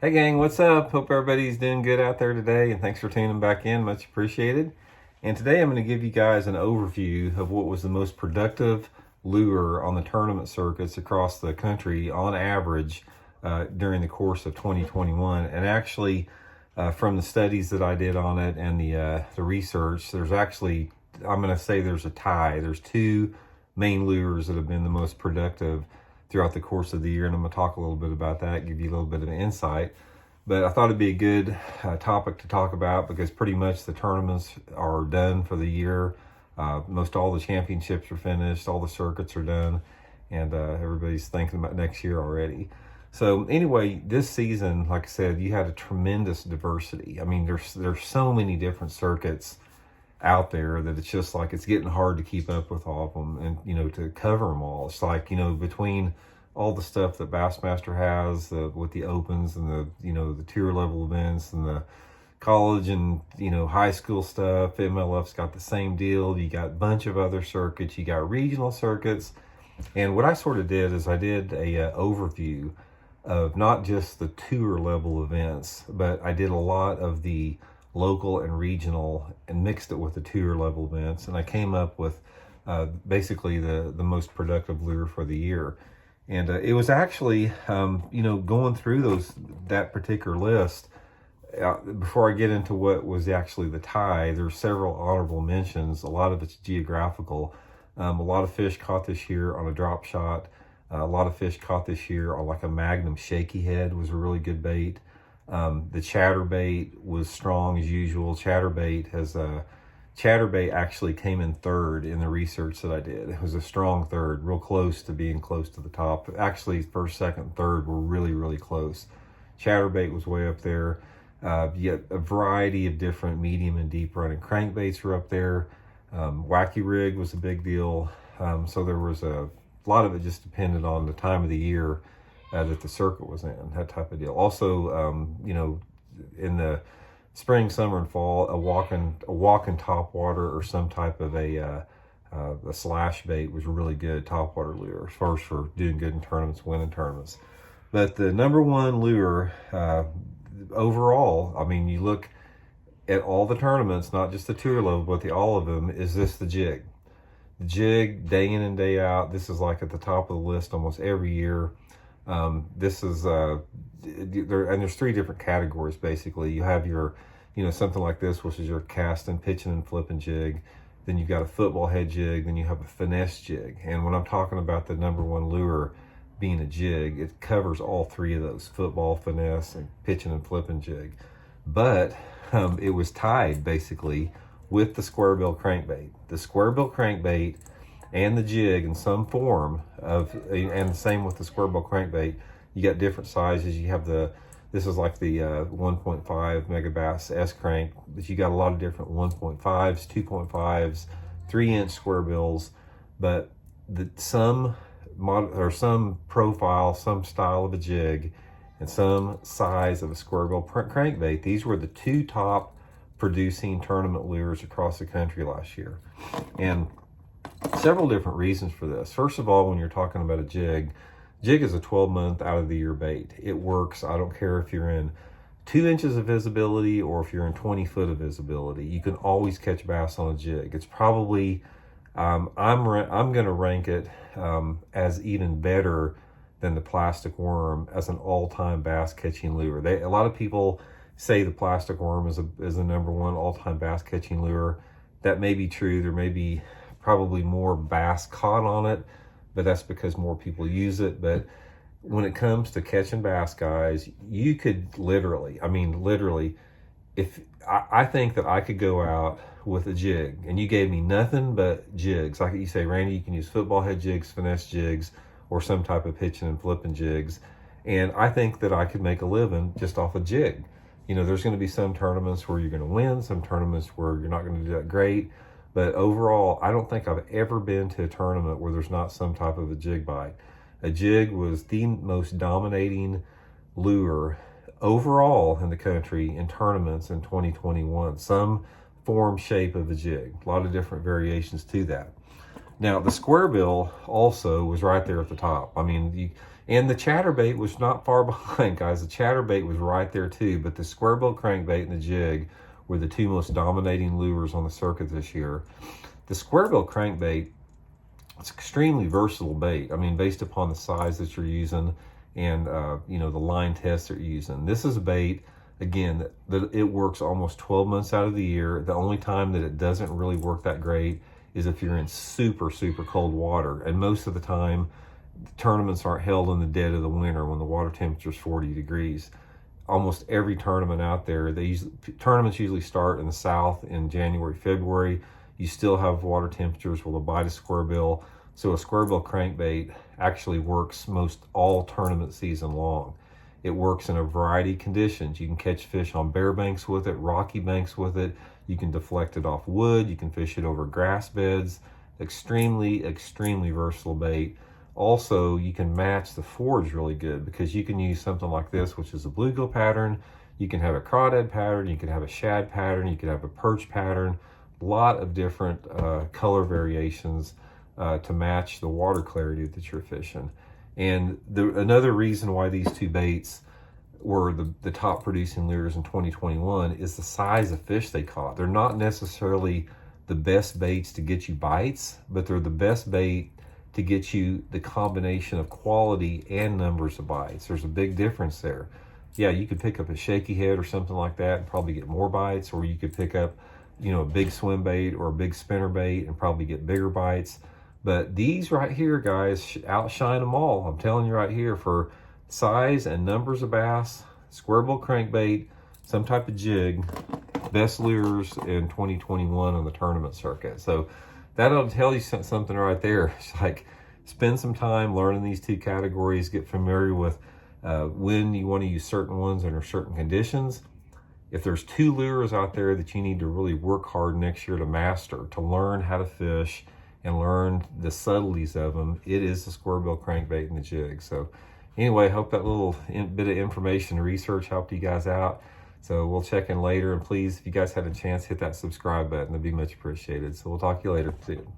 Hey gang, what's up? Hope everybody's doing good out there today, and thanks for tuning back in. Much appreciated. And today I'm going to give you guys an overview of what was the most productive lure on the tournament circuits across the country on average during the course of 2021. And actually, from the studies that I did on it and the research, there's actually, I'm going to say there's a tie. There's two main lures that have been the most productive throughout the course of the year, and I'm going to talk a little bit about that, give you a little bit of an insight. But I thought it'd be a good topic to talk about because pretty much the tournaments are done for the year. Most all the championships are finished, all the circuits are done, and everybody's thinking about next year already. So anyway, this season, like I said, you had a tremendous diversity. I mean, there's so many different circuits out there that it's just like it's getting hard to keep up with all of them and to cover them all. It's like between all the stuff that Bassmaster has with the opens and the tier level events and the college and high school stuff, MLF's got the same deal. You got a bunch of other circuits, you got regional circuits. And what I sort of did is I did a overview of not just the tour level events, but I did a lot of the local and regional and mixed it with the tour level events, and I came up with basically the most productive lure for the year. And it was actually going through that particular list. Before I get into what was actually the tie, there's several honorable mentions. A lot of it's geographical. A lot of fish caught this year on a drop shot. A lot of fish caught this year on like a Magnum shaky head was a really good bait. The chatterbait was strong as usual. Chatterbait actually came in third in the research that I did. It was a strong third, real close to being close to the top. Actually, first, second, third were really, really close. Chatterbait was way up there. Yet a variety of different medium and deep running crankbaits were up there. Wacky rig was a big deal. So there was a lot of it just depended on the time of the year that the circuit was in, that type of deal. Also, in the spring, summer, and fall, a walking top water or some type of a slash bait was really good top water lure as far as for doing good in tournaments, winning tournaments. But the number one lure overall, I mean, you look at all the tournaments, not just the tour level, but all of them, is the jig. The jig, day in and day out, this is like at the top of the list almost every year. This is there's three different categories basically. You have your something like this, which is your casting, pitching, and flipping jig. Then you've got a football head jig. Then you have a finesse jig. And when I'm talking about the number one lure being a jig, it covers all three of those: football, finesse, and pitching and flipping jig. But it was tied basically with the square bill crankbait. The square bill crankbait and the jig in some form and the same with the square bill crankbait. You got different sizes. You have this is like the 1.5 Megabass S crank, but you got a lot of different 1.5s, 2.5s, 3-inch square bills, but some profile, some style of a jig, and some size of a square bill crankbait. These were the two top producing tournament lures across the country last year. And several different reasons for this. First of all, when you're talking about a jig is a 12-month out of the year bait. It works. I don't care if you're in 2 inches of visibility or if you're in 20 foot of visibility. You can always catch bass on a jig. It's probably, I'm going to rank it as even better than the plastic worm as an all-time bass catching lure. A lot of people say the plastic worm is the number one all-time bass catching lure. That may be true. There may be probably more bass caught on it, but that's because more people use it. But when it comes to catching bass, guys, you could literally, if I think that I could go out with a jig and you gave me nothing but jigs, like you say, Randy, you can use football head jigs, finesse jigs, or some type of pitching and flipping jigs, and I think that I could make a living just off a jig. There's going to be some tournaments where you're going to win, some tournaments where you're not going to do that great. But overall, I don't think I've ever been to a tournament where there's not some type of a jig bite. A jig was the most dominating lure overall in the country in tournaments in 2021. Some form, shape of a jig. A lot of different variations to that. Now, the square bill also was right there at the top. I mean, and the chatterbait was not far behind, guys. The chatterbait was right there too, but the square bill crankbait and the jig were the two most dominating lures on the circuit this year. The square bill crankbait, it's extremely versatile bait. I mean, based upon the size that you're using and you know, the line test that you're using. This is a bait, again, that it works almost 12 months out of the year. The only time that it doesn't really work that great is if you're in super, super cold water. And most of the time, tournaments aren't held in the dead of the winter when the water temperature is 40 degrees. Almost every tournament out there, tournaments usually start in the south in January, February. You still have water temperatures will bite a square bill. So a square bill crankbait actually works most all tournament season long. It works in a variety of conditions. You can catch fish on bare banks with it, rocky banks with it. You can deflect it off wood. You can fish it over grass beds. Extremely, extremely versatile bait. Also, you can match the forage really good because you can use something like this, which is a bluegill pattern. You can have a crawdad pattern. You can have a shad pattern. You can have a perch pattern. A lot of different color variations to match the water clarity that you're fishing. And another reason why these two baits were the top producing lures in 2021 is the size of fish they caught. They're not necessarily the best baits to get you bites, but they're the best bait to get you the combination of quality and numbers of bites. There's a big difference there. Yeah, you could pick up a shaky head or something like that and probably get more bites, or you could pick up, you know, a big swim bait or a big spinner bait and probably get bigger bites. But these right here, guys, outshine them all. I'm telling you right here, for size and numbers of bass, square bill crankbait, some type of jig, best lures in 2021 on the tournament circuit. So that'll tell you something right there. It's like, spend some time learning these two categories, get familiar with when you want to use certain ones under certain conditions. If there's two lures out there that you need to really work hard next year to master, to learn how to fish and learn the subtleties of them, it is the square bill crankbait and the jig. So anyway, hope that little bit of information and research helped you guys out. So we'll check in later, and please, if you guys had a chance, hit that subscribe button. That'd be much appreciated. So we'll talk to you later. See you.